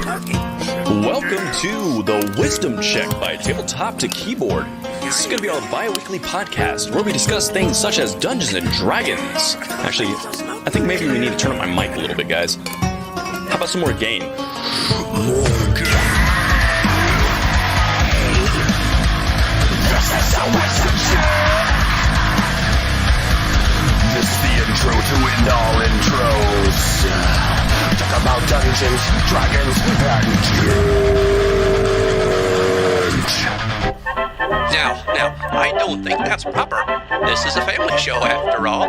Welcome to the Wisdom Check by Tabletop to Keyboard. This is going to be our bi-weekly podcast where we discuss things such as Dungeons and Dragons. Actually, I think maybe we need to turn up my mic a little bit, guys. How about some more gain? This is the intro to end all intros. Talk about Dungeons, Dragons, and Now, I don't think that's proper. This is a family show after all.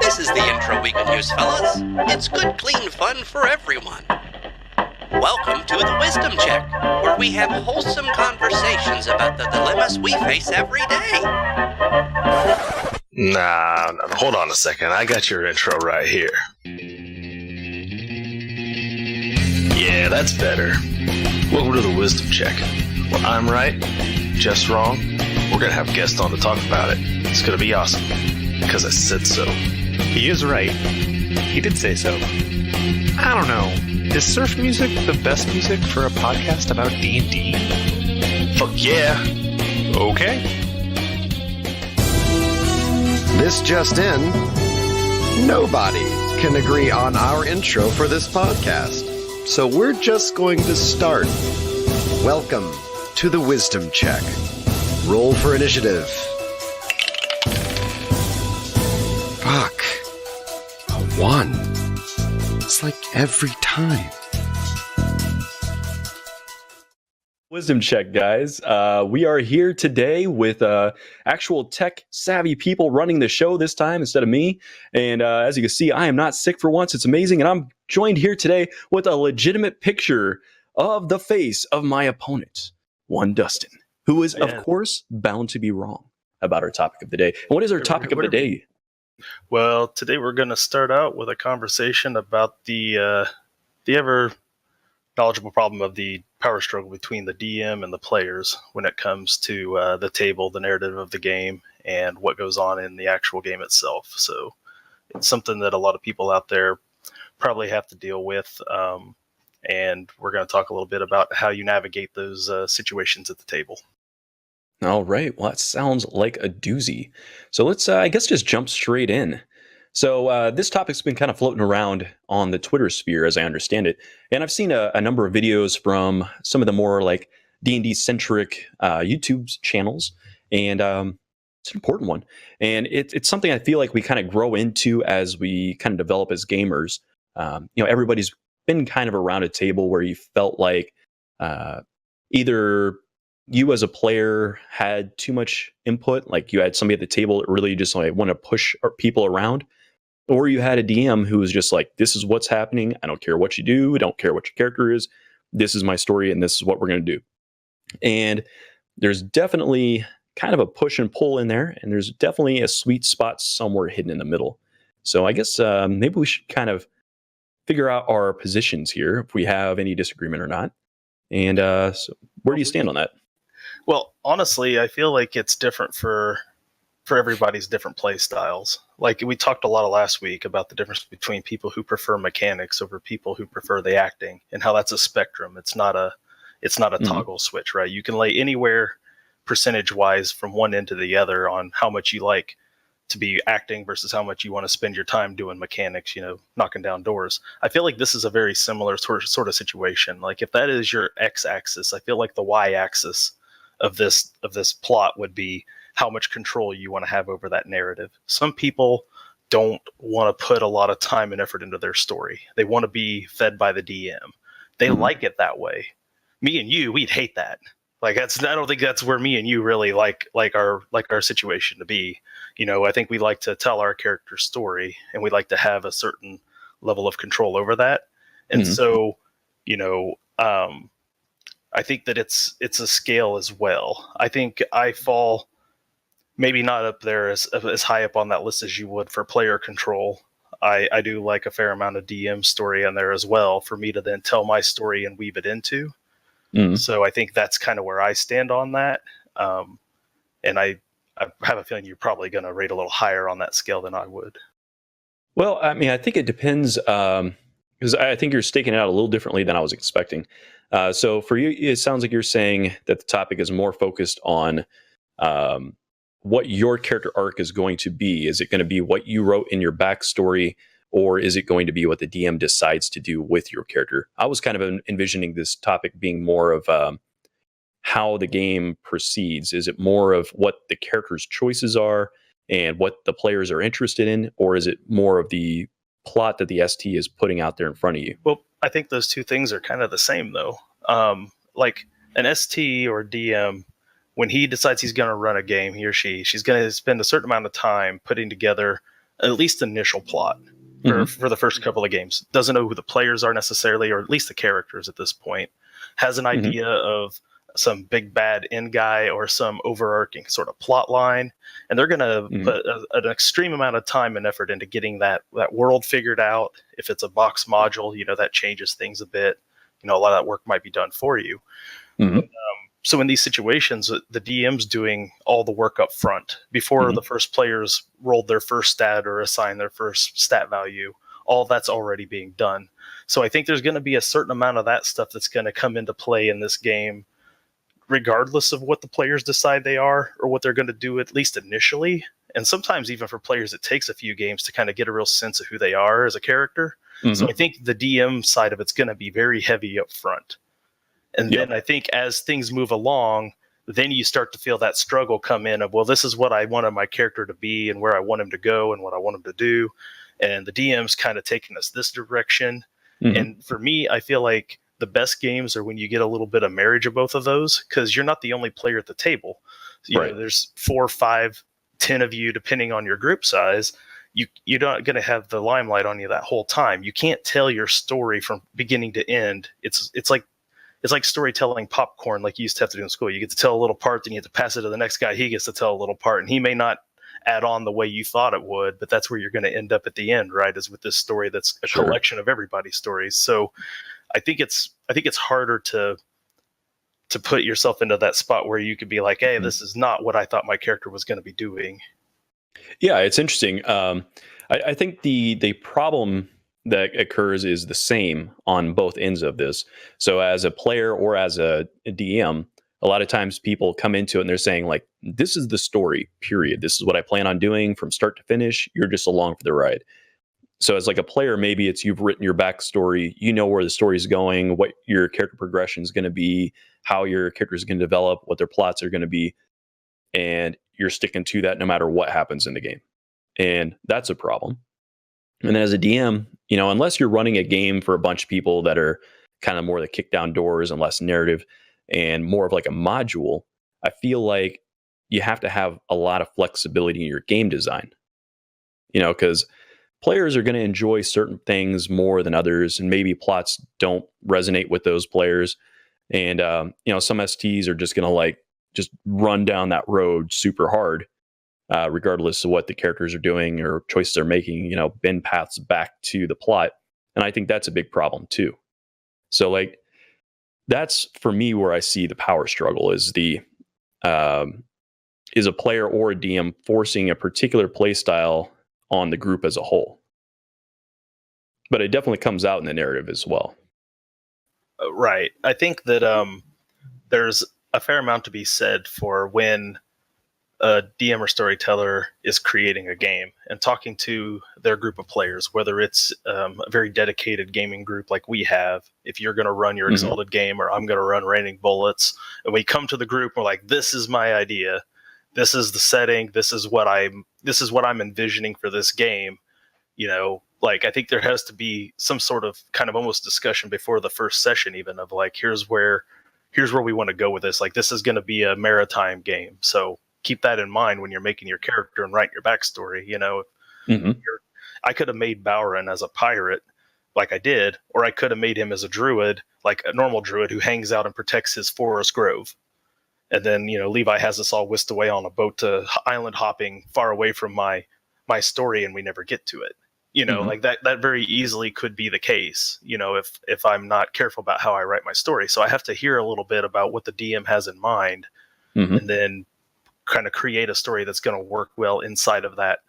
This is the intro we can use, fellas. It's good, clean fun for everyone. Welcome to the Wisdom Check, where we have wholesome conversations about the dilemmas we face every day. Nah, hold on a second. I got your intro right here. Yeah, that's better. Welcome to the Wisdom Check. Well, I'm right, Jeff's wrong. We're gonna have guests on to talk about it. It's gonna be awesome, because I said so. He is right. He did say so. I don't know. Is surf music the best music for a podcast about D&D? Fuck yeah. Okay. This just in, nobody can agree on our intro for this podcast. So we're just going to start. Welcome to the Wisdom Check. Roll for initiative. Fuck. A 1. It's like every time. Wisdom Check, guys. We are here today with actual tech-savvy people running the show this time instead of me. And as you can see, I am not sick for once. It's amazing. And I'm joined here today with a legitimate picture of the face of my opponent, one Dustin, who is, of course, bound to be wrong about our topic of the day. And what is our topic of the day? Well, today we're going to start out with a conversation about the ever knowledgeable problem of the power struggle between the DM and the players when it comes to the table, the narrative of the game, and what goes on in the actual game itself. So it's something that a lot of people out there probably have to deal with, and we're going to talk a little bit about how you navigate those situations at the table. All right. Well, that sounds like a doozy. So let's, I guess, just jump straight in. So this topic's been kind of floating around on the Twitter sphere, as I understand it. And I've seen a number of videos from some of the more like D&D-centric YouTube channels. And it's an important one. And it's something I feel like we kind of grow into as we kind of develop as gamers. Everybody's been kind of around a table where you felt like either you as a player had too much input, like you had somebody at the table that really just like want to push people around, or you had a DM who was just like, this is what's happening. I don't care what you do. I don't care what your character is. This is my story, and this is what we're going to do. And there's definitely kind of a push and pull in there, and there's definitely a sweet spot somewhere hidden in the middle. So I guess maybe we should kind of figure out our positions here, if we have any disagreement or not. And so where do you stand on that? Well, honestly, I feel like it's different for everybody's different play styles. Like we talked a lot last week about the difference between people who prefer mechanics over people who prefer the acting, and how that's a spectrum. It's not a toggle switch, right? You can lay anywhere percentage-wise from one end to the other on how much you like to be acting versus how much you want to spend your time doing mechanics, knocking down doors. I feel like this is a very similar sort of situation. Like if that is your x-axis, I feel like the y-axis of this plot would be how much control you want to have over that narrative. Some people don't want to put a lot of time and effort into their story. They want to be fed by the DM. They like it that way. Me and you, we'd hate that. Like I don't think that's where me and you really like our situation to be. I think we like to tell our character's story, and we like to have a certain level of control over that. And so, I think that it's a scale as well. I think I fall maybe not up there as high up on that list as you would for player control. I do like a fair amount of DM story in there as well for me to then tell my story and weave it into. So I think that's kind of where I stand on that. And I have a feeling you're probably going to rate a little higher on that scale than I would. Well, I mean, I think it depends because I think you're staking it out a little differently than I was expecting. So for you, it sounds like you're saying that the topic is more focused on what your character arc is going to be. Is it going to be what you wrote in your backstory, or is it going to be what the DM decides to do with your character? I was kind of envisioning this topic being more of how the game proceeds. Is it more of what the character's choices are and what the players are interested in, or is it more of the plot that the ST is putting out there in front of you? Well, I think those two things are kind of the same, though. Like an ST or DM, when he decides he's going to run a game, he or she's going to spend a certain amount of time putting together at least initial plot for the first couple of games. Doesn't know who the players are necessarily, or at least the characters at this point. Has an idea of some big bad end guy or some overarching sort of plot line, and they're going to put an extreme amount of time and effort into getting that world figured out. If it's a box module, that changes things a bit. A lot of that work might be done for you. So in these situations, the DM's doing all the work up front before the first players rolled their first stat or assigned their first stat value. All that's already being done. So I think there's going to be a certain amount of that stuff that's going to come into play in this game, regardless of what the players decide they are or what they're going to do, at least initially. And sometimes even for players, it takes a few games to kind of get a real sense of who they are as a character. So I think the DM side of it's going to be very heavy up front. And then I think as things move along, then you start to feel that struggle come in of, well, this is what I wanted my character to be and where I want him to go and what I want him to do. And the DM's kind of taking us this direction. And for me, I feel like the best games are when you get a little bit of marriage of both of those, because you're not the only player at the table. There's 4, 5, 10 of you, depending on your group size. You're not going to have the limelight on you that whole time. You can't tell your story from beginning to end. It's like storytelling popcorn, like you used to have to do in school. You get to tell a little part, then you have to pass it to the next guy. He gets to tell a little part, and he may not add on the way you thought it would, but that's where you're going to end up at the end, right? Is with this story that's a collection of everybody's stories. So I think it's harder to put yourself into that spot where you could be like, hey, this is not what I thought my character was going to be doing. Yeah, it's interesting. I think the problem that occurs is the same on both ends of this. So as a player or as a DM, a lot of times people come into it and they're saying like, this is the story, period. This is what I plan on doing from start to finish. You're just along for the ride. So as like a player, maybe it's you've written your backstory, where the story is going, what your character progression is going to be, how your character is going to develop, what their plots are going to be. And you're sticking to that no matter what happens in the game. And that's a problem. And then as a DM, unless you're running a game for a bunch of people that are kind of more the kick down doors and less narrative and more of like a module, I feel like you have to have a lot of flexibility in your game design, because players are going to enjoy certain things more than others, and maybe plots don't resonate with those players. And, some STs are just going to just run down that road super hard. Regardless of what the characters are doing or choices they're making, bend paths back to the plot. And I think that's a big problem too. So that's for me where I see the power struggle is is a player or a DM forcing a particular play style on the group as a whole. But it definitely comes out in the narrative as well. Right. I think that there's a fair amount to be said for when a DM or storyteller is creating a game and talking to their group of players, whether it's a very dedicated gaming group like we have. If you're going to run your Exalted game, or I'm going to run Raining Bullets, and we come to the group, we're like, this is my idea. This is the setting. This is what I'm envisioning for this game. I think there has to be some sort of kind of almost discussion before the first session, even of like, here's where we want to go with this. Like, this is going to be a maritime game. So keep that in mind when you're making your character and writing your backstory. I could have made Bowron as a pirate like I did, or I could have made him as a druid, like a normal druid who hangs out and protects his forest grove. And then, Levi has us all whisked away on a boat to island hopping far away from my story, and we never get to it. Like that very easily could be the case, if I'm not careful about how I write my story. So I have to hear a little bit about what the DM has in mind, and then kind of create a story that's going to work well inside of that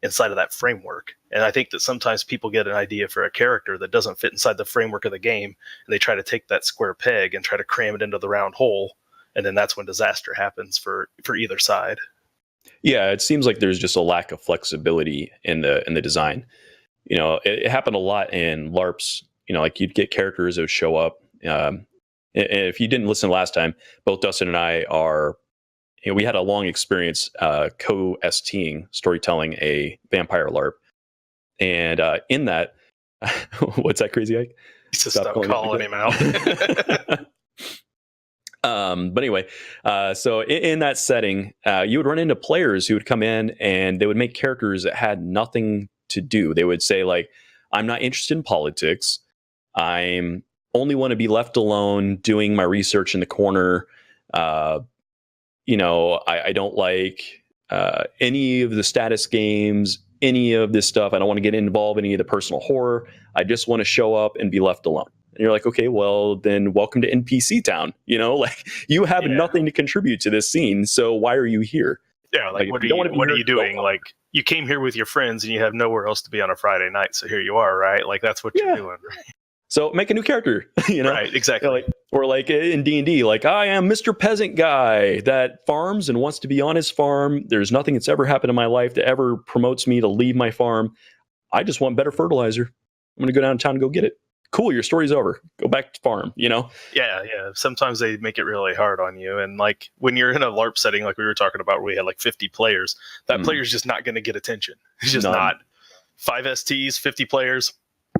inside of that framework. And I think that sometimes people get an idea for a character that doesn't fit inside the framework of the game, and they try to take that square peg and try to cram it into the round hole, and then that's when disaster happens for either side. Yeah, it seems like there's just a lack of flexibility in the design. It happened a lot in LARPs. Like you'd get characters that would show up. And if you didn't listen last time, both Dustin and I are, we had a long experience co-STing, storytelling a vampire LARP. And in that, what's that, Crazy Ike? Stop calling him out. But anyway, so in that setting, you would run into players who would come in and they would make characters that had nothing to do. They would say, like, I'm not interested in politics. I'm only want to be left alone doing my research in the corner. I don't like any of the status games, any of this stuff. I don't want to get involved in any of the personal horror. I just want to show up and be left alone. And you're like, okay, well, then welcome to NPC town. Like you have nothing to contribute to this scene. So why are you here? Yeah, like what are you doing? Like you came here with your friends and you have nowhere else to be on a Friday night. So here you are, right? Like that's what you're doing. Right? So make a new character, Right, exactly. Or like in D&D, like I am Mr. Peasant Guy that farms and wants to be on his farm. There's nothing that's ever happened in my life that ever promotes me to leave my farm. I just want better fertilizer. I'm going to go downtown and go get it. Cool, your story's over. Go back to farm, Yeah. Sometimes they make it really hard on you. And like when you're in a LARP setting, like we were talking about, where we had like 50 players, that player's just not going to get attention. He's just not. 5 STs, 50 players.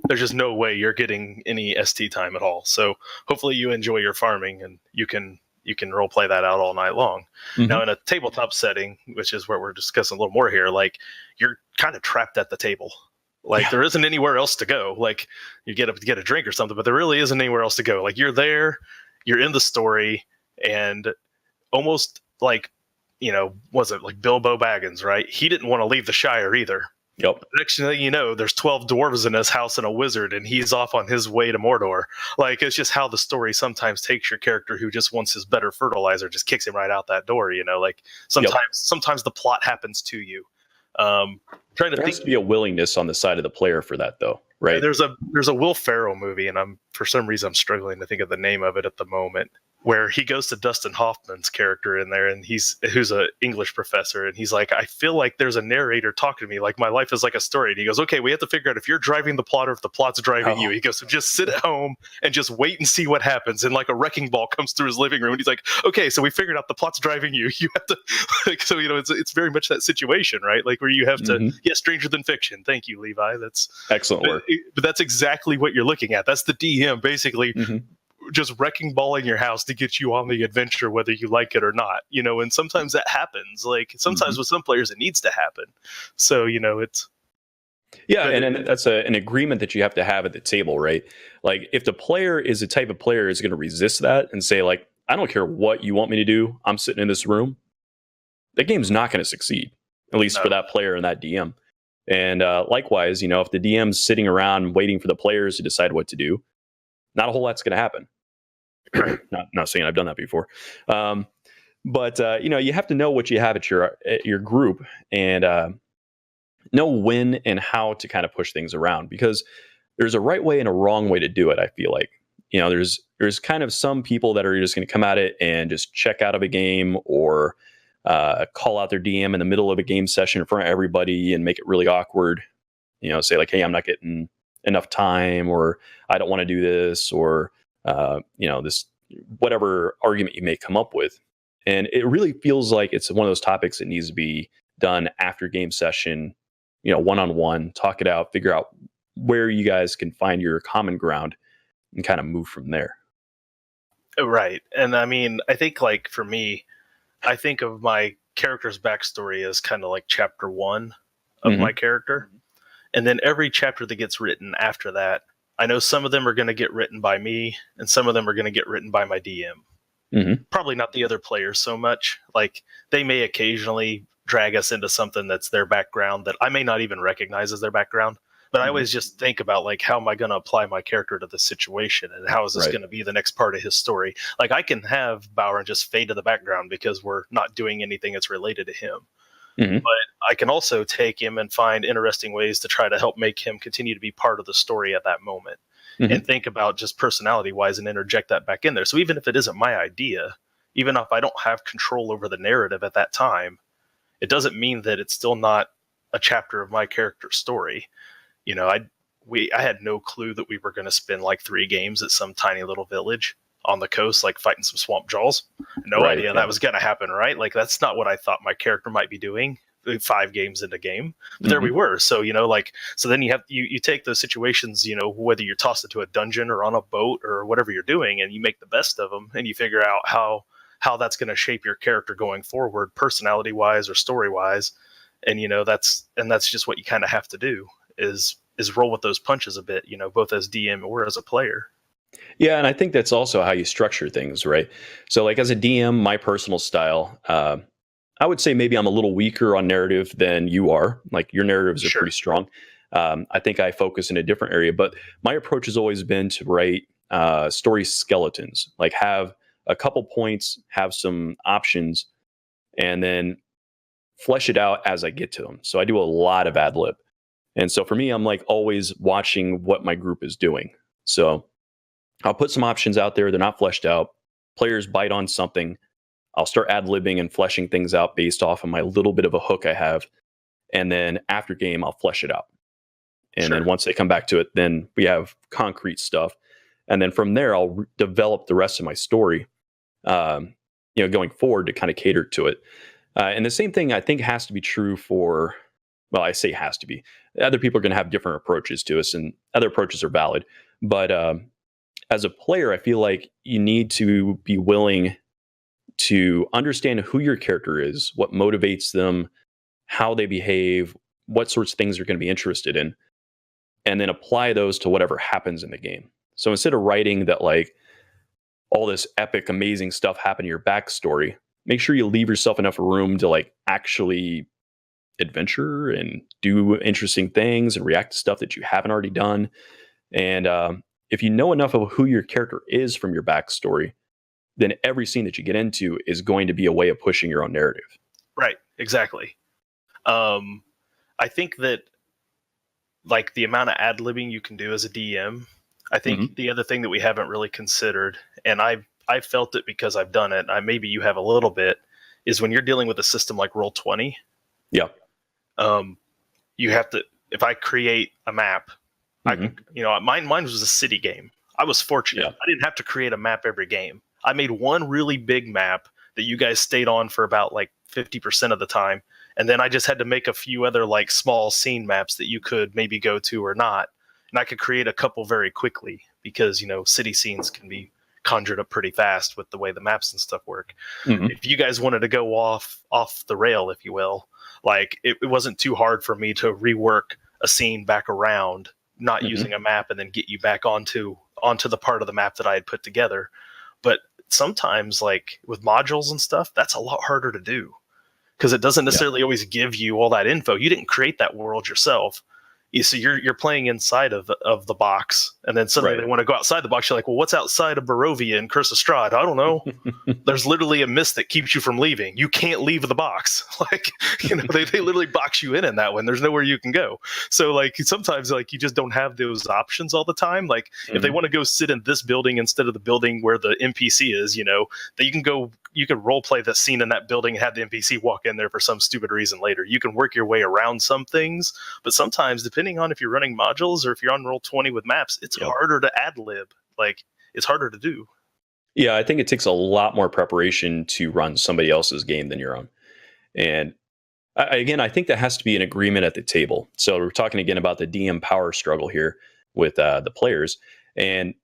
There's just no way you're getting any ST time at all. So hopefully you enjoy your farming and you can role play that out all night long. Now in a tabletop setting, which is where we're discussing a little more here, like you're kind of trapped at the table. Like there isn't anywhere else to go. Like you get up to get a drink or something, but there really isn't anywhere else to go. Like you're there, you're in the story, and almost like, was it like Bilbo Baggins, right? He didn't want to leave the Shire either. Yep. Next thing you know, there's 12 dwarves in his house and a wizard, and he's off on his way to Mordor. Like it's just how the story sometimes takes your character who just wants his better fertilizer, just kicks him right out that door. Like sometimes the plot happens to you. Trying to there think, has to be a willingness on the side of the player for that, though, right? There's a Will Ferrell movie, and for some reason I'm struggling to think of the name of it at the moment, where he goes to Dustin Hoffman's character in there, and who's an English professor, and he's like, I feel like there's a narrator talking to me, like my life is like a story. And he goes, okay, we have to figure out if you're driving the plot or if the plot's driving you. He goes, so just sit at home and just wait and see what happens. And like a wrecking ball comes through his living room, and he's like, okay, so we figured out the plot's driving you. You have to, so it's very much that situation, right? Like where you have to, stranger than fiction. Thank you, Levi. That's excellent work. But that's exactly what you're looking at. That's the DM basically. Just wrecking balling your house to get you on the adventure, whether you like it or not, and sometimes that happens. Like sometimes with some players, it needs to happen. So, it's. Yeah. And that's an agreement that you have to have at the table, right? Like if the player is the type of player is going to resist that and say like, I don't care what you want me to do. I'm sitting in this room. That game's not going to succeed, at least for that player and that DM. And likewise, if the DM's sitting around waiting for the players to decide what to do, not a whole lot's going to happen. Not saying I've done that before, but you have to know what you have at your group and know when and how to kind of push things around, because there's a right way and a wrong way to do it. I feel like there's kind of some people that are just going to come at it and just check out of a game or call out their DM in the middle of a game session in front of everybody and make it really awkward. Say like, hey, I'm not getting enough time, or I don't want to do this, or this whatever argument you may come up with. And it really feels like it's one of those topics that needs to be done after game session, one-on-one, talk it out, figure out where you guys can find your common ground and kind of move from there. Right. And I mean, I think like for me, I think of my character's backstory as kind of like chapter 1 of my character. And then every chapter that gets written after that, I know some of them are going to get written by me and some of them are going to get written by my DM. Probably not the other players so much. Like they may occasionally drag us into something that's their background that I may not even recognize as their background. But I always just think about like, how am I going to apply my character to the situation, and how is this going to be the next part of his story? Like I can have Bauer just fade to the background because we're not doing anything that's related to him. Mhm. but I can also take him and find interesting ways to try to help make him continue to be part of the story at that moment, Mhm. and think about just personality wise and interject that back in there. So even if it isn't my idea, even if I don't have control over the narrative at that time, it doesn't mean that it's still not a chapter of my character's story. You know, I had no clue that we were going to spend like 3 games at some tiny little village on the coast, like fighting some swamp jaws. No Right, idea yeah. that was going to happen, right? Like that's not what I thought my character might be doing 5 games into game. But there we were. So, you know, like, so then you take those situations, you know, whether you're tossed into a dungeon or on a boat or whatever you're doing, and you make the best of them, and you figure out how that's going to shape your character going forward, personality wise or story wise. And, you know, that's just what you kind of have to do is roll with those punches a bit, you know, both as DM or as a player. Yeah, and I think that's also how you structure things, right? So, like as a DM, my personal style, I would say maybe I'm a little weaker on narrative than you are. Like your narratives are Sure. pretty strong. I think I focus in a different area, but my approach has always been to write story skeletons, like have a couple points, have some options, and then flesh it out as I get to them. So I do a lot of ad lib. And so for me, I'm like always watching what my group is doing. So I'll put some options out there. They're not fleshed out. Players bite on something. I'll start ad libbing and fleshing things out based off of my little bit of a hook I have. And then after game, I'll flesh it out. And then once they come back to it, then we have concrete stuff. And then from there, I'll develop the rest of my story, going forward to kind of cater to it. And the same thing I think has to be true for, well, I say has to be. Other people are going to have different approaches to us, and other approaches are valid. But as a player, I feel like you need to be willing to understand who your character is, what motivates them, how they behave, what sorts of things they're going to be interested in, and then apply those to whatever happens in the game. So instead of writing that like all this epic, amazing stuff happen in your backstory, make sure you leave yourself enough room to like actually adventure and do interesting things and react to stuff that you haven't already done. And if you know enough of who your character is from your backstory, then every scene that you get into is going to be a way of pushing your own narrative. Right. Exactly. I think that like the amount of ad libbing you can do as a DM, I think the other thing that we haven't really considered, and I've felt it because I've done it, maybe you have a little bit, is when you're dealing with a system like Roll20. Yeah. You have to, if I create a map, I can, mine was a city game. I was fortunate. Yeah. I didn't have to create a map every game. I made one really big map that you guys stayed on for about like 50% of the time. And then I just had to make a few other like small scene maps that you could maybe go to or not. And I could create a couple very quickly because, city scenes can be conjured up pretty fast with the way the maps and stuff work. If you guys wanted to go off the rail, if you will, like it wasn't too hard for me to rework a scene back around, not using a map, and then get you back onto the part of the map that I had put together. But sometimes like with modules and stuff, that's a lot harder to do because it doesn't necessarily always give you all that info. You didn't create that world yourself. So you're playing inside of the box, and then suddenly they want to go outside the box. You're like, well, what's outside of Barovia and Curse of Strahd? I don't know. There's literally a mist that keeps you from leaving. You can't leave the box. Like, they literally box you in that one. There's nowhere you can go. So like sometimes like you just don't have those options all the time. Like if they want to go sit in this building instead of the building where the NPC is, that you can role play the scene in that building and have the NPC walk in there for some stupid reason later. You can work your way around some things, but sometimes depending on if you're running modules or if you're on Roll20 with maps, it's harder to ad lib. Like it's harder to do. Yeah, I think it takes a lot more preparation to run somebody else's game than your own. And I think that has to be an agreement at the table. So we're talking again about the DM power struggle here with the players. And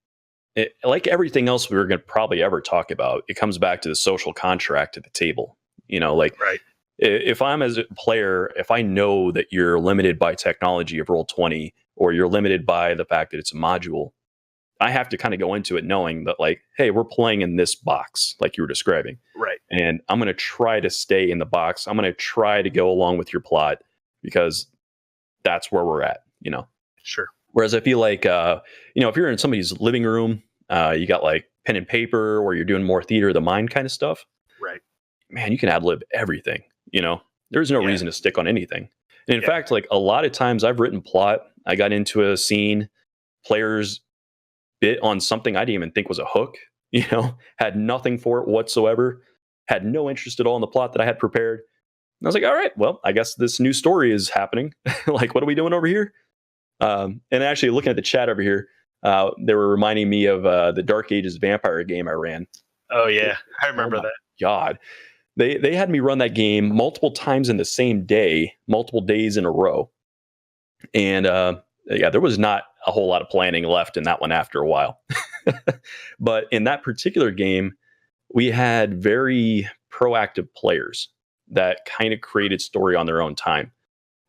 like everything else we were going to probably ever talk about, it comes back to the social contract at the table. Right. If I'm as a player, if I know that you're limited by technology of Roll20 or you're limited by the fact that it's a module, I have to kind of go into it knowing that like, hey, we're playing in this box like you were describing. Right. And I'm going to try to stay in the box. I'm going to try to go along with your plot because that's where we're at, Sure. Whereas I feel like, if you're in somebody's living room, you got like pen and paper or you're doing more theater of the mind kind of stuff. Right. Man, you can ad lib everything, There's no Yeah. reason to stick on anything. And in Yeah. fact, like a lot of times I've written plot, I got into a scene, players bit on something I didn't even think was a hook, had nothing for it whatsoever, had no interest at all in the plot that I had prepared. And I was like, all right, well, I guess this new story is happening. Like, what are we doing over here? And actually, looking at the chat over here, they were reminding me of the Dark Ages vampire game I ran. Oh yeah, I remember Oh my that. God. They had me run that game multiple times in the same day, multiple days in a row. And yeah, there was not a whole lot of planning left in that one after a while. But in that particular game, we had very proactive players that kind of created story on their own time.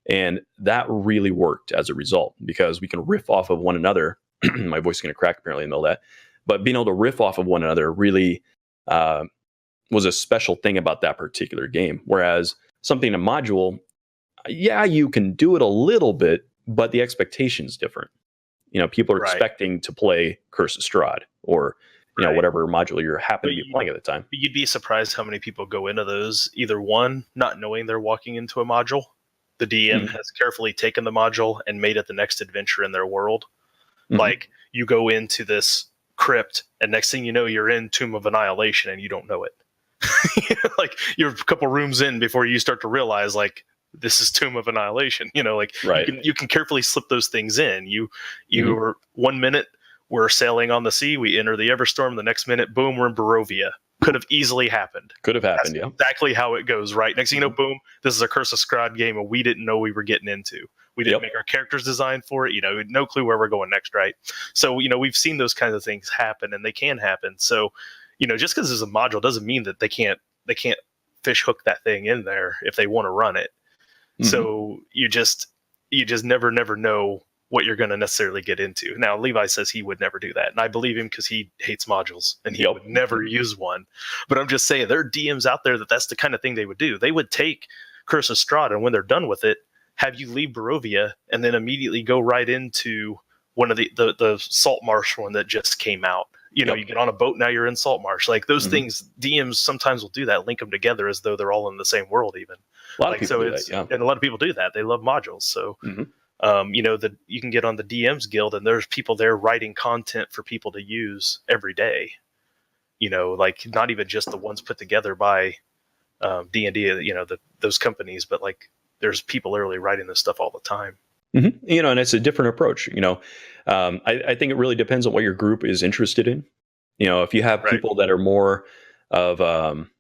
And that really worked as a result because we can riff off of one another. My voice is going to crack apparently in the middle of that. But being able to riff off of one another really was a special thing about that particular game. Whereas something in a module, yeah, you can do it a little bit, but the expectation is different. People are Right. expecting to play Curse of Strahd or Right. whatever module you're happen But to be playing at the time. You'd be surprised how many people go into those either one, not knowing they're walking into a module. The DM has carefully taken the module and made it the next adventure in their world. Mhm. Like you go into this crypt and next thing you know, you're in Tomb of Annihilation and you don't know it. Like you're a couple rooms in before you start to realize like this is Tomb of Annihilation. Right. You can carefully slip those things in. You were 1 minute we're sailing on the sea, we enter the Everstorm, the next minute, boom, we're in Barovia. Could have easily happened. Could have happened, That's yeah. exactly how it goes, right? Next thing you know, boom, this is a Curse of Strahd game and we didn't know we were getting into. We didn't make our characters design for it, no clue where we're going next, right? So, we've seen those kinds of things happen and they can happen. So, just because there's a module doesn't mean that they can't fish hook that thing in there if they want to run it. So you just never know what you're going to necessarily get into. Now, Levi says he would never do that, and I believe him because he hates modules and he would never use one. But I'm just saying there are DMs out there that's the kind of thing they would do. They would take Curse of Strahd, and when they're done with it, have you leave Barovia and then immediately go right into one of the Salt Marsh one that just came out. You get on a boat, now you're in Salt Marsh. Like those things, DMs sometimes will do that, link them together as though they're all in the same world even. A lot of people do that, yeah. And a lot of people do that. They love modules. So, you can get on the DM's Guild and there's people there writing content for people to use every day. Like not even just the ones put together by D&D, those companies, but like there's people literally writing this stuff all the time. And it's a different approach. I think it really depends on what your group is interested in. If you have people that are more of, I'm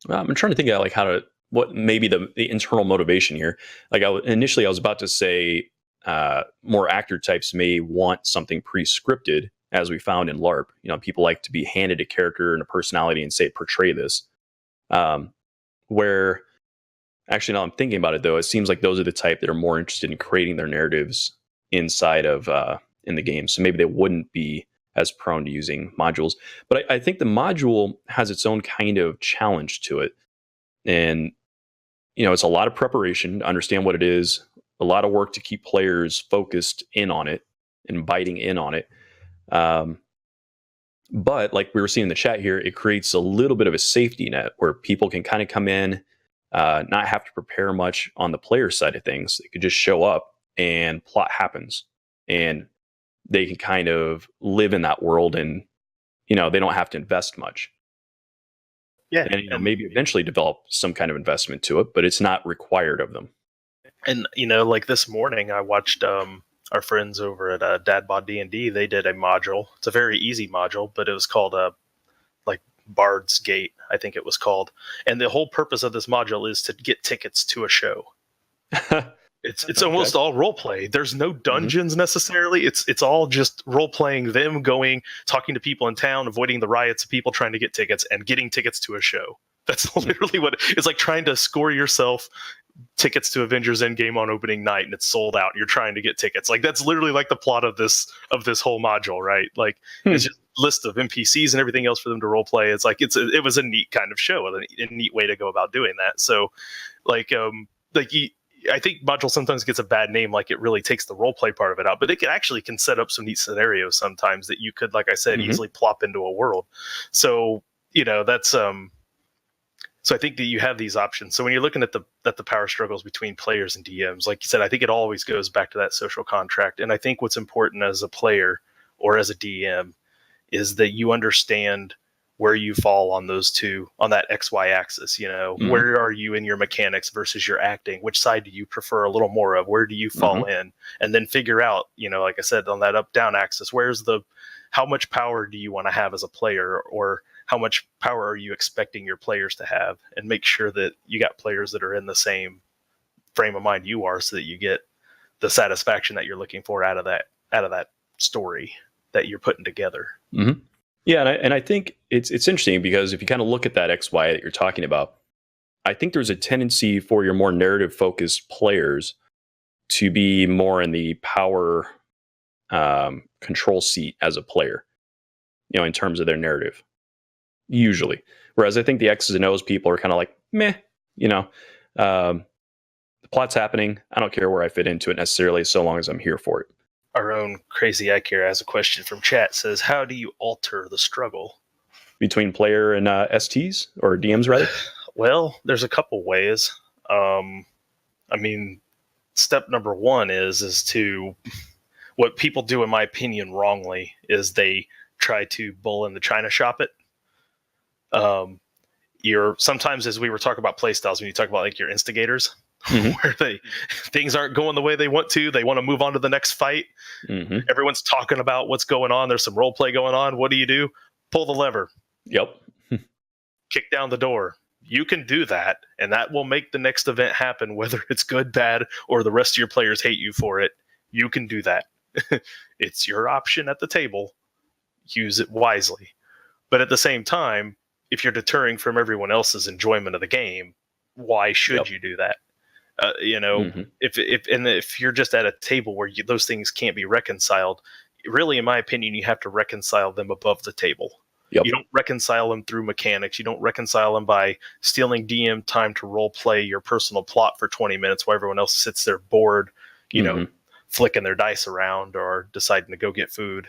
trying to think of like what maybe the internal motivation here. Like initially I was about to say, more actor types may want something pre-scripted, as we found in LARP. People like to be handed a character and a personality and say, portray this. Where actually, now I'm thinking about it, though, it seems like those are the type that are more interested in creating their narratives inside of in the game. So maybe they wouldn't be as prone to using modules. But I think the module has its own kind of challenge to it. And, it's a lot of preparation to understand what it is, a lot of work to keep players focused in on it and biting in on it. But like we were seeing in the chat here, it creates a little bit of a safety net where people can kind of come in, not have to prepare much on the player side of things. They could just show up and plot happens and they can kind of live in that world and, they don't have to invest much. Yeah. And maybe eventually develop some kind of investment to it, but it's not required of them. And, like this morning I watched our friends over at Dadbod D&D. They did a module. It's a very easy module, but it was called Bard's Gate, I think it was called. And the whole purpose of this module is to get tickets to a show. It's almost all role play. There's no dungeons necessarily. It's all just role playing, them going, talking to people in town, avoiding the riots of people trying to get tickets and getting tickets to a show. That's literally what it's like, trying to score yourself tickets to Avengers Endgame on opening night and it's sold out and you're trying to get tickets. Like that's literally like the plot of this whole module, right? Like it's just a list of NPCs and everything else for them to role play. It's like it was a neat kind of show, a neat way to go about doing that. So I think module sometimes gets a bad name, like it really takes the role play part of it out, but it can set up some neat scenarios sometimes that you could, like I said, easily plop into a world. So that's So I think that you have these options. So when you're looking at the power struggles between players and DMs, like you said, I think it always goes back to that social contract. And I think what's important as a player or as a DM is that you understand where you fall on those two, on that XY axis. Where are you in your mechanics versus your acting? Which side do you prefer a little more of? Where do you fall in? And then figure out, like I said, on that up down axis, how much power do you want to have as a player, or how much power are you expecting your players to have, and make sure that you got players that are in the same frame of mind you are, so that you get the satisfaction that you're looking for out of that story that you're putting together. Mm-hmm. Yeah, and I think it's interesting because if you kind of look at that XY that you're talking about, I think there's a tendency for your more narrative focused players to be more in the power control seat as a player, in terms of their narrative, usually. Whereas I think the X's and O's people are kind of like, meh, the plot's happening. I don't care where I fit into it necessarily, so long as I'm here for it. Our own Crazy Ike here has a question from chat. Says, how do you alter the struggle between player and STs or DMs, rather? Well, there's a couple ways. Step number one is to, what people do, in my opinion, wrongly, is they try to bull in the China shop it. Sometimes, as we were talking about play styles, when you talk about like your instigators, where things aren't going the way they want to move on to the next fight. Everyone's talking about what's going on. There's some role play going on. What do? Pull the lever. Yep. Kick down the door. You can do that, and that will make the next event happen, whether it's good, bad, or the rest of your players hate you for it. You can do that. It's your option at the table. Use it wisely. But at the same time, if you're deterring from everyone else's enjoyment of the game, why should you do that? If you're just at a table where those things can't be reconciled, really, in my opinion, you have to reconcile them above the table. Yep. You don't reconcile them through mechanics. You don't reconcile them by stealing DM time to role play your personal plot for 20 minutes while everyone else sits there bored, flicking their dice around or deciding to go get food.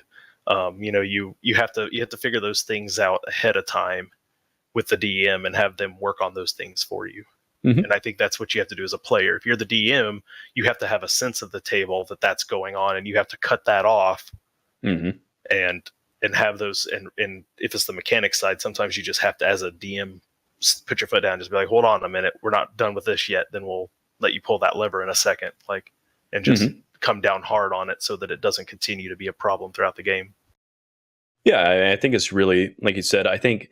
You have to figure those things out ahead of time with the DM and have them work on those things for you. And I think that's what you have to do as a player. If you're the DM, you have to have a sense of the table that's going on, and you have to cut that off and have those. And if it's the mechanic side, sometimes you just have to, as a DM, put your foot down, just be like, hold on a minute, we're not done with this yet. Then we'll let you pull that lever in a second, and just come down hard on it so that it doesn't continue to be a problem throughout the game. Yeah, I think it's really, like you said, I think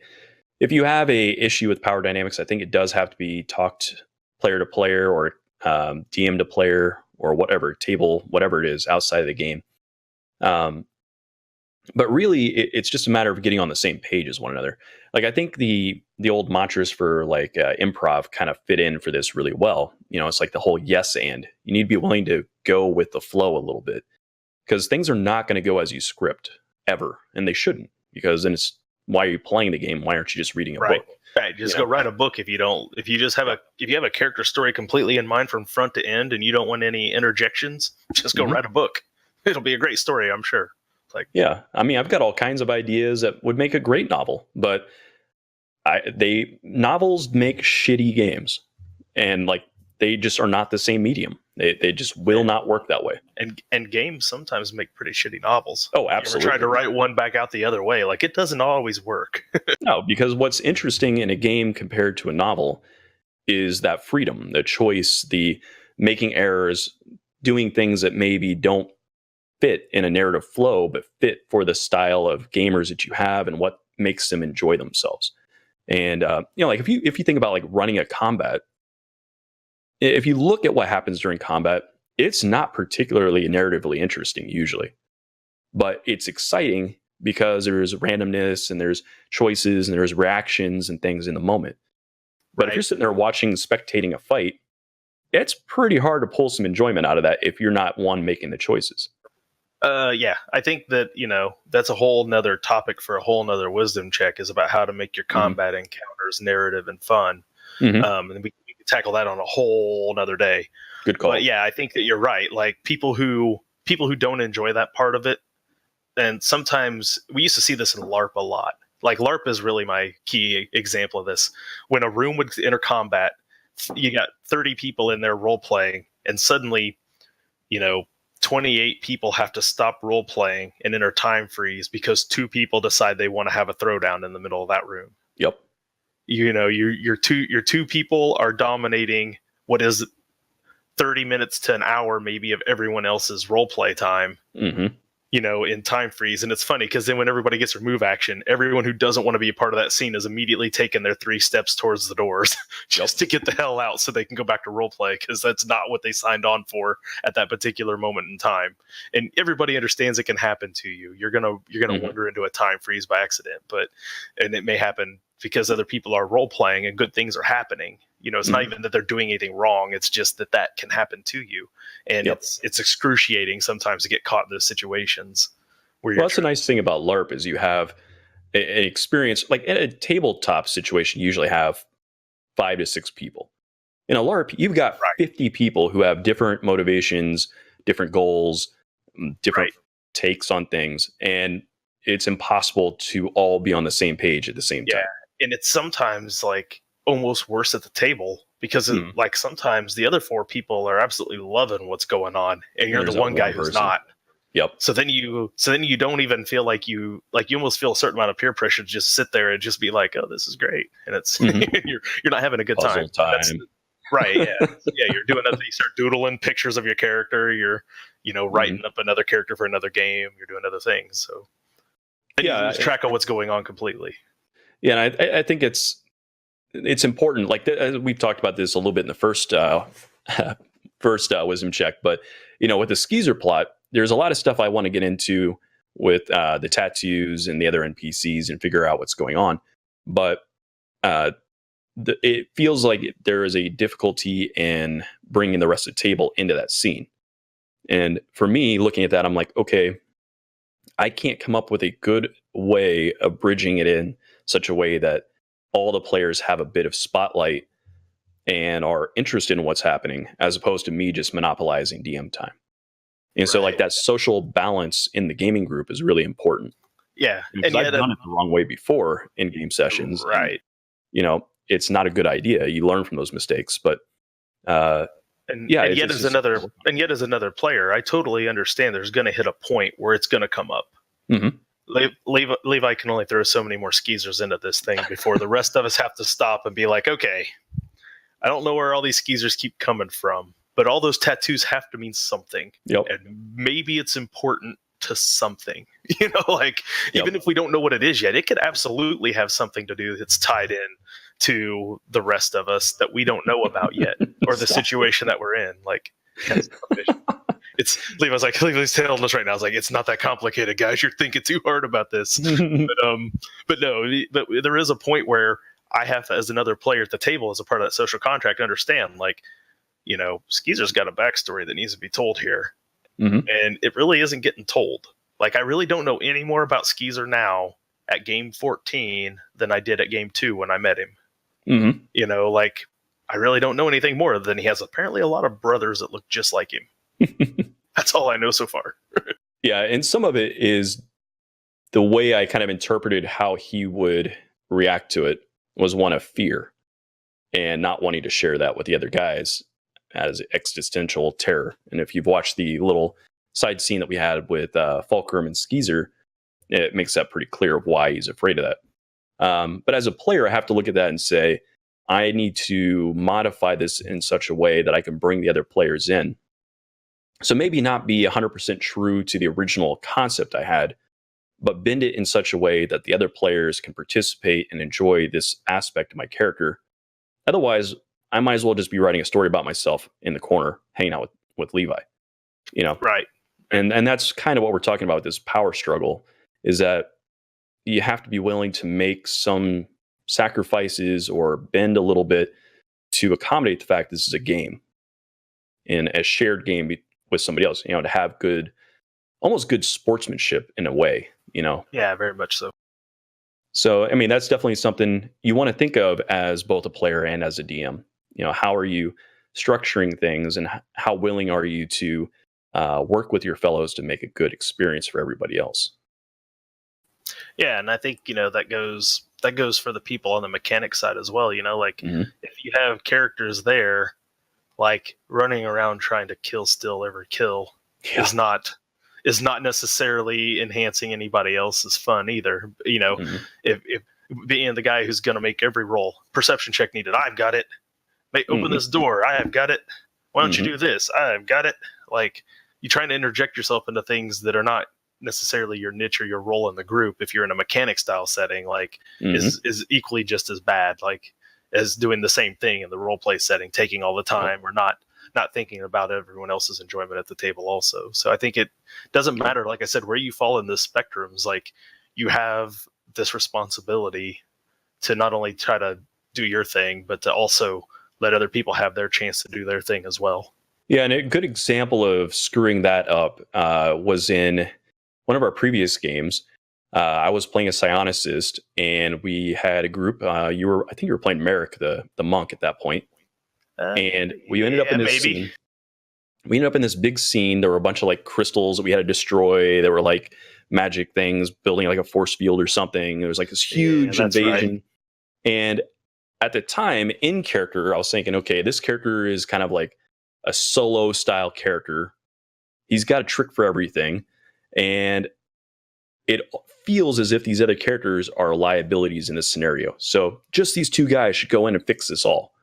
if you have a issue with power dynamics, I think it does have to be talked player to player or DM to player or whatever, table, whatever it is outside of the game. But really, it's just a matter of getting on the same page as one another. Like, I think the old mantras for improv kind of fit in for this really well. It's like the whole yes and. You need to be willing to go with the flow a little bit, because things are not going to go as you script ever, and they shouldn't, because then it's, why are you playing the game? Why aren't you just reading a book? Right. Just go write a book. If you have a character story completely in mind from front to end and you don't want any interjections, just go write a book. It'll be a great story, I'm sure. I've got all kinds of ideas that would make a great novel, but novels make shitty games, and they just are not the same medium. They just will not work that way. And games sometimes make pretty shitty novels. Oh, absolutely. You ever tried to write one back out the other way? It doesn't always work. No, because what's interesting in a game compared to a novel is that freedom, the choice, the making errors, doing things that maybe don't fit in a narrative flow, but fit for the style of gamers that you have and what makes them enjoy themselves. And if you think about running a combat, if you look at what happens during combat, it's not particularly narratively interesting usually, but it's exciting because there's randomness and there's choices and there's reactions and things in the moment. But if you're sitting there spectating a fight, it's pretty hard to pull some enjoyment out of that if you're not one making the choices. I think that, that's a whole nother topic for a whole nother wisdom check, is about how to make your combat encounters narrative and fun. And then we can tackle that on a whole nother day. Good call. But yeah, I think that you're right. People who don't enjoy that part of it, and sometimes we used to see this in LARP a lot. Like LARP is really my key example of this. When a room would enter combat, you got 30 people in there role playing, and suddenly, 28 people have to stop role playing and enter time freeze because 2 people decide they want to have a throwdown in the middle of that room. Yep. Your two people are dominating what is 30 minutes to an hour maybe of everyone else's role play time. Mm-hmm. In time freeze. And it's funny because then when everybody gets their move action, everyone who doesn't want to be a part of that scene is immediately taking their 3 steps towards the doors just to get the hell out so they can go back to role play, because that's not what they signed on for at that particular moment in time. And everybody understands it can happen to you. You're gonna wander into a time freeze by accident, and it may happen because other people are role playing and good things are happening. It's not even that they're doing anything wrong. It's just that can happen to you. And it's excruciating sometimes to get caught in those situations. Well, that's the nice thing about LARP is you have an experience, like in a tabletop situation, you usually have 5 to 6 people. In a LARP, you've got 50 people who have different motivations, different goals, different takes on things. And it's impossible to all be on the same page at the same time. And it's sometimes like almost worse at the table because like sometimes the other 4 people are absolutely loving what's going on, and you're the one guy who's not. Yep. So then you don't even feel like you almost feel a certain amount of peer pressure to just sit there and just be like, oh, this is great, and it's you're not having a good Puzzle time. Right. Yeah. You're doing that. You start doodling pictures of your character. You're writing up another character for another game. You're doing other things. So you lose track of what's going on completely. Yeah, and I think it's important. Like we've talked about this a little bit in the first wisdom check, but with the Skeezer plot, there's a lot of stuff I want to get into with the tattoos and the other NPCs and figure out what's going on. But it feels like there is a difficulty in bringing the rest of the table into that scene. And for me, looking at that, I'm like, okay, I can't come up with a good way of bridging it in such a way that all the players have a bit of spotlight and are interested in what's happening, as opposed to me just monopolizing DM time. And so like that social balance in the gaming group is really important. Yeah. And I've done it the wrong way before in game sessions. Right. And, it's not a good idea. You learn from those mistakes, but yet as another player, I totally understand there's going to hit a point where it's going to come up. Mm-hmm. Levi can only throw so many more skeezers into this thing before the rest of us have to stop and be like, okay, I don't know where all these skeezers keep coming from, but all those tattoos have to mean something. Yep. And maybe it's important to something, even if we don't know what it is yet, it could absolutely have something to do that's tied in to the rest of us that we don't know about yet, or the situation that we're in. Like, it's Levi's telling us right now. It's like, it's not that complicated, guys. You're thinking too hard about this. but there is a point where I have to, as another player at the table, as a part of that social contract, understand, like, Skeezer's got a backstory that needs to be told here. Mm-hmm. And it really isn't getting told. Like, I really don't know any more about Skeezer now at game 14 than I did at game 2 when I met him. Mm-hmm. I really don't know anything more than he has apparently a lot of brothers that look just like him. That's all I know so far. Yeah, and some of it is the way I kind of interpreted how he would react to it was one of fear and not wanting to share that with the other guys as existential terror. And if you've watched the little side scene that we had with Fulcrum and Skeezer, it makes that pretty clear of why he's afraid of that. But as a player, I have to look at that and say, I need to modify this in such a way that I can bring the other players in. So maybe not be 100% true to the original concept I had, but bend it in such a way that the other players can participate and enjoy this aspect of my character. Otherwise, I might as well just be writing a story about myself in the corner, hanging out with Levi. Right. And that's kind of what we're talking about with this power struggle, is that you have to be willing to make some sacrifices or bend a little bit to accommodate the fact this is a game, and a shared game with somebody else, to have almost good sportsmanship in a way, Yeah, very much so. So, I mean, that's definitely something you want to think of as both a player and as a DM. How are you structuring things, and how willing are you to work with your fellows to make a good experience for everybody else? Yeah, and I think that goes for the people on the mechanic side as well. Like if you have characters there, like running around trying to steal every kill is not necessarily enhancing anybody else's fun either. If being the guy who's going to make every roll, perception check needed, I've got it. Open this door, I have got it. Why don't you do this? I've got it. Like, you're trying to interject yourself into things that are not necessarily your niche or your role in the group. If you're in a mechanic style setting, like is equally just as bad, like as doing the same thing in the role play setting, taking all the time or not thinking about everyone else's enjoyment at the table also. So I think it doesn't matter, like I said, where you fall in the spectrums. Like, you have this responsibility to not only try to do your thing, but to also let other people have their chance to do their thing as well. Yeah, and a good example of screwing that up was in one of our previous games. I was playing a psionicist, and we had a group. I think you were playing Merrick, the monk at that point. And we ended up in this scene. We ended up in this big scene. There were a bunch of like crystals that we had to destroy. There were like magic things building like a force field or something. There was like this huge invasion. Right. And at the time, in character, I was thinking, okay, this character is kind of like a solo style character. He's got a trick for everything. And it feels as if these other characters are liabilities in this scenario. So just these two guys should go in and fix this all.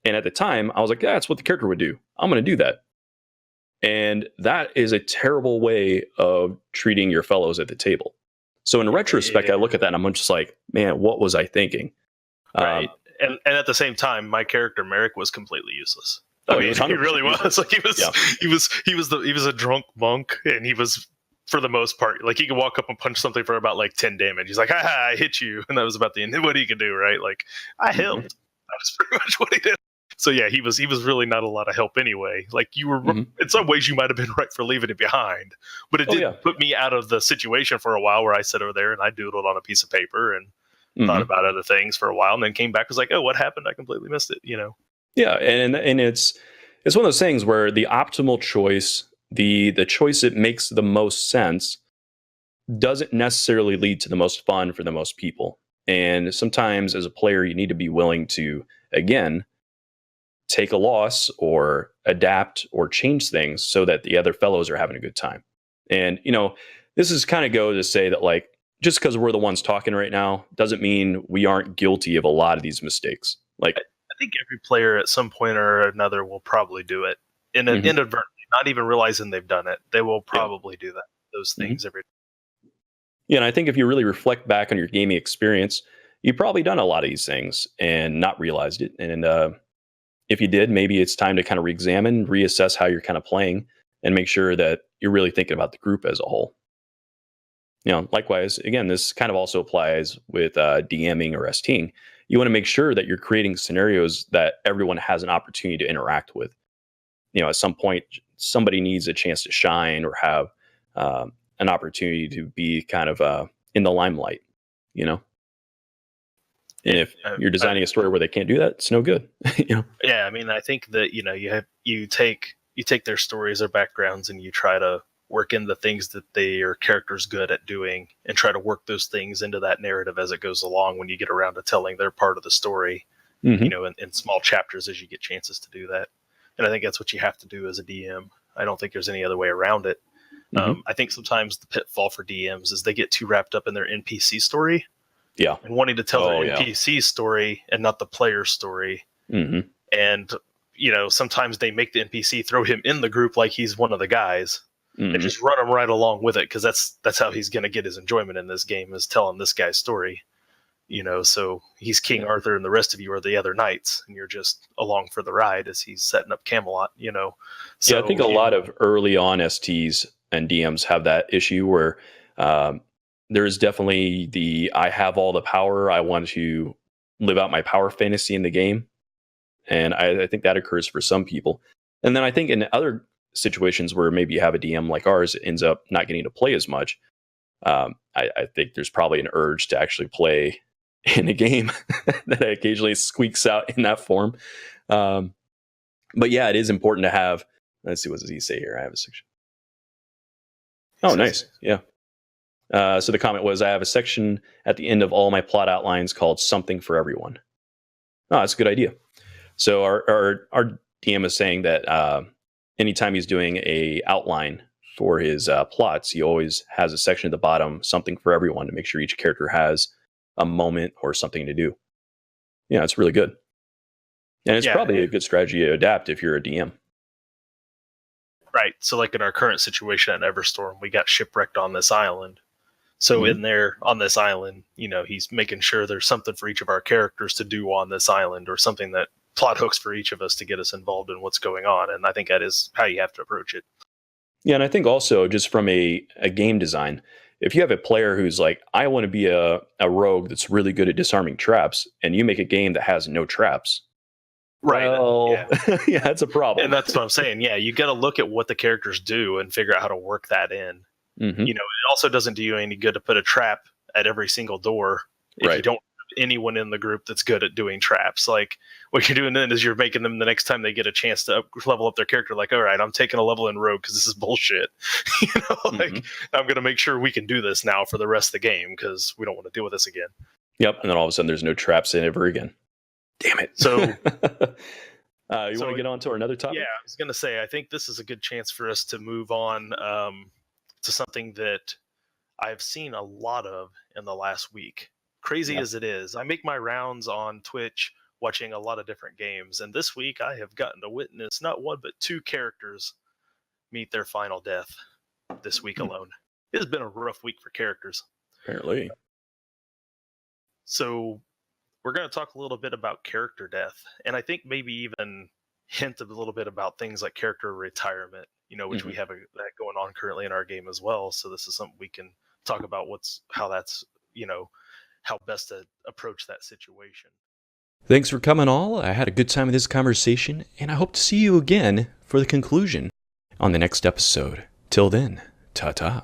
And at the time, I was like, that's what the character would do. I'm going to do that. And that is a terrible way of treating your fellows at the table. So in retrospect, I look at that and I'm just like, man, what was I thinking? Right. And at the same time, my character Merrick was completely useless. I mean, he really was. Like, he was a drunk monk, and he was, for the most part, like, he could walk up and punch something for about like 10 damage. He's like, ha, I hit you, and that was about the end of what he could do, right? Like, I helped. That was pretty much what he did. So yeah, he was really not a lot of help anyway. Like, you were in some ways you might have been right for leaving it behind, but it did put me out of the situation for a while, where I sat over there and I doodled on a piece of paper and thought about other things for a while, and then came back, was like, oh, what happened? I completely missed it. Yeah, and it's one of those things where the optimal choice, the choice that makes the most sense, doesn't necessarily lead to the most fun for the most people. And sometimes as a player, you need to be willing to, again, take a loss or adapt or change things so that the other fellows are having a good time. And, this is kind of go to say that, like, just because we're the ones talking right now doesn't mean we aren't guilty of a lot of these mistakes. Like, I think every player at some point or another will probably do it inadvertently, not even realizing they've done it. They will probably do those things every time. Yeah, and I think if you really reflect back on your gaming experience, you've probably done a lot of these things and not realized it. And if you did, maybe it's time to kind of reexamine, reassess how you're kind of playing, and make sure that you're really thinking about the group as a whole. Likewise, again, this kind of also applies with DMing or STing. You want to make sure that you're creating scenarios that everyone has an opportunity to interact with. At some point, somebody needs a chance to shine or have an opportunity to be kind of in the limelight, And if you're designing a story where they can't do that, it's no good. Yeah, I mean, I think that you take their stories, their backgrounds, and you try to work in the things that their character's good at doing, and try to work those things into that narrative as it goes along. When you get around to telling their part of the story, in small chapters as you get chances to do that. And I think that's what you have to do as a DM. I don't think there's any other way around it. I think sometimes the pitfall for DMs is they get too wrapped up in their NPC story. Yeah. And wanting to tell their NPC story and not the player's story. And, sometimes they make the NPC throw him in the group like he's one of the guys. And just run him right along with it, because that's how he's going to get his enjoyment in this game, is telling this guy's story. So he's King Arthur and the rest of you are the other knights, and you're just along for the ride as he's setting up Camelot, So, I think a lot of early on STs and DMs have that issue where there's definitely I have all the power, I want to live out my power fantasy in the game. And I think that occurs for some people. And then I think in other situations where maybe you have a DM like ours, it ends up not getting to play as much. I think there's probably an urge to actually play in a game that occasionally squeaks out in that form. But yeah, it is important to have. Let's see, what does he say here? I have a section. Oh, nice. Yeah. So the comment was, I have a section at the end of all my plot outlines called Something for Everyone. Oh, that's a good idea. So our DM is saying that anytime he's doing a outline for his plots, he always has a section at the bottom, Something for Everyone, to make sure each character has a moment or something to do. Yeah, it's really good. And it's probably a good strategy to adapt if you're a DM. Right. So like in our current situation at Everstorm, we got shipwrecked on this island. So in there on this island, he's making sure there's something for each of our characters to do on this island, or something that plot hooks for each of us to get us involved in what's going on. And I think that is how you have to approach it. Yeah, and I think also just from a game design, if you have a player who's like, I want to be a rogue that's really good at disarming traps, and you make a game that has no traps, right? Well, yeah, that's a problem. And that's what I'm saying. Yeah, you got to look at what the characters do and figure out how to work that in. It also doesn't do you any good to put a trap at every single door if you don't have anyone in the group that's good at doing traps. Like, what you're doing then is you're making them, the next time they get a chance to level up their character, like, all right, I'm taking a level in rogue because this is bullshit. Like, I'm going to make sure we can do this now for the rest of the game because we don't want to deal with this again. Yep, and then all of a sudden there's no traps in ever again. Damn it. So you want to get on to another topic? Yeah, I was going to say, I think this is a good chance for us to move on to something that I've seen a lot of in the last week. Crazy as it is, I make my rounds on Twitch watching a lot of different games, and this week I have gotten to witness not one but two characters meet their final death this week alone. It has been a rough week for characters. Apparently. So we're going to talk a little bit about character death, and I think maybe even hint a little bit about things like character retirement, which we have that going on currently in our game as well. So this is something we can talk about how that's, how best to approach that situation. Thanks for coming all. I had a good time with this conversation, and I hope to see you again for the conclusion on the next episode. Till then, ta-ta.